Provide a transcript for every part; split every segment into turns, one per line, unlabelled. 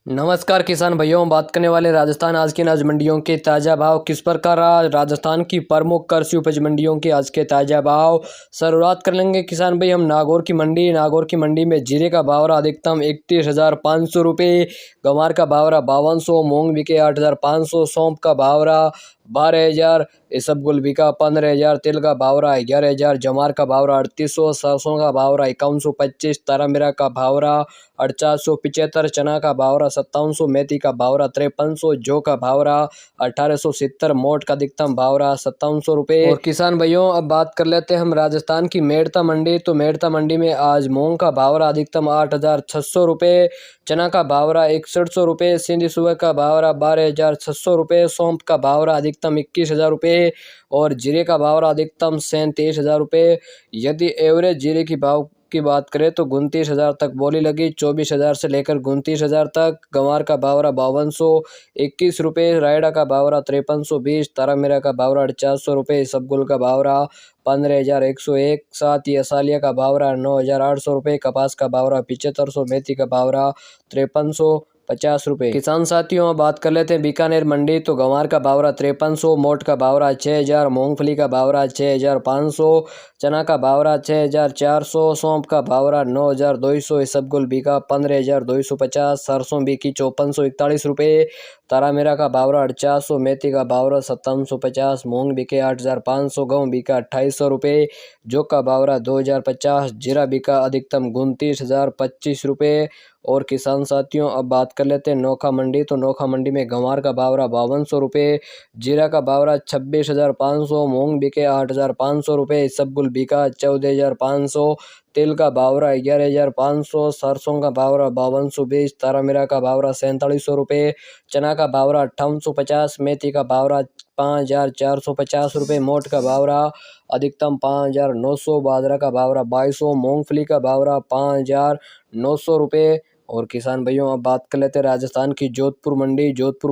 नमस्कार किसान भाइयों, बात करने वाले राजस्थान आज की अनाज मंडियों के ताज़ा भाव किस प्रकार रहा। राजस्थान की प्रमुख कृषि उपज मंडियों के आज के ताज़ा भाव शुरुआत कर लेंगे किसान भाई हम नागौर की मंडी में जीरे का भाव रहा अधिकतम 31,500 रुपये, गंवार का भाव रहा 5200, मूंग बिके 8,500, सौंफ का भाव रहा 12,000, इसबगुल बिका 15,000, तिल का भाव रहा 11,000, जमार का भाव रहा 3800, सरसों का भाव रहा 5125, तारामीरा का भाव रहा 875, चना का भाव रहा 5700, मेथी का भाव रहा 5300, जौ का भाव रहा 1870, मोट का अधिकतम भाव रहा 5700 रुपये। और किसान भाइयों अब बात कर लेते हैं हम राजस्थान की मेड़ता मंडी। तो मेड़ता मंडी में आज मूंग का भाव रहा अधिकतम 8,600 रुपये, चना का भाव रहा 6100 रुपये, सिंधी सुबह का भाव रहा 12,600 रुपये, सौंफ का भाव रहा अधिकतम 21,000 रुपये और जीरे का भाव रहा अधिकतम 37,000 रुपये। यदि एवरेज जीरे की भाव की बात करें तो 29,000 तक बोली लगी, 24,000 से लेकर 29,000 तक। गंवार का भाव रहा 5221 रुपये, रायडा का भाव रहा 5320, तारामीरा का भाव रहा 400 रुपये, इसबगुल का भाव रहा 15,101, साथ ही असालिया का भाव रहा 9,800 रुपये, कपास का भाव रहा 7500, मेथी का भाव रहा 5350 रुपये। किसान साथियों बात कर लेते हैं बीकानेर मंडी। तो गंवार का भाव रहा 5300, मोट का भाव रहा 6,000, मूंगफली का भाव रहा 6,500, चना का भाव रहा 6,400, सौंफ का भाव रहा 9,200, इसबगुल बिका 15,250, सरसों बिकी 5,441 रुपये, तारामीरा का भाव रहा 400, मेथी का भाव रहा 5,750, मूंग बिके 8,500, गेहूँ बिका 2,800 रुपये, जौ का भाव रहा 2,050, जीरा बिका अधिकतम 29,025 रुपये। और किसान साथियों अब बात कर लेते हैं नोखा मंडी। तो नोखा मंडी में गंवार का भाव रहा 5,200 रुपये, जीरा का भाव रहा 26,500, मूंग बिके 8,500 रुपये, इसबगुल बिका 14,500, तिल का भाव रहा 11,500, सरसों का भाव रहा 5,220, तारामीरा का भाव रहा 4700 रुपये, चना का भाव रहा 5,850, मेथी का भाव रहा 5,450 रुपये, मोट का भाव रहा अधिकतम 5,900, बाजरा का भाव रहा 2,200, मूंगफली का भाव रहा 5,900 रुपये। और किसान भाइयों अब बात कर लेते हैं राजस्थान की जोधपुर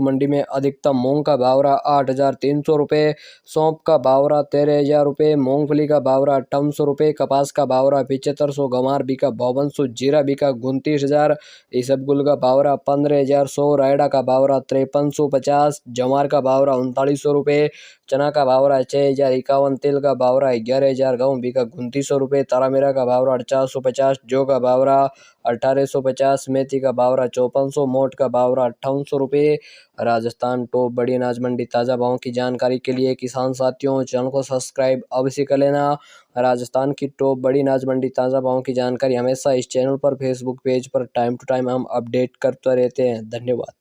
मंडी में अधिकतम मूंग का भाव रहा 8,300 रुपये, सौंफ का भाव रहा 13,000 रुपये, मूंगफली का भाव रहा 5800 रुपये, कपास का भाव रहा 7500, गंवार बिका 5200, जीरा बिका 29,000, इसबगुल का भाव रहा 15,100, रायडा का भाव रहा 5350, जवार का भाव रहा 3900 रुपये, चना का भाव रहा 6,051, तिल का भाव रहा 11,000, गेहूँ बिका 2900 रुपये, तारामीरा का भाव रहा 450, जौ का भाव रहा 1,850, मेथी का भाव रहा 5,400, मोट का भाव रहा 5,800 रुपये। राजस्थान टॉप बड़ी अनाज मंडी ताज़ा भावों की जानकारी के लिए किसान साथियों चैनल को सब्सक्राइब अवश्य कर लेना। राजस्थान की टॉप बड़ी अनाज मंडी ताज़ा भावों की जानकारी हमेशा इस चैनल पर फेसबुक पेज पर टाइम टू टाइम हम अपडेट करते रहते हैं। धन्यवाद।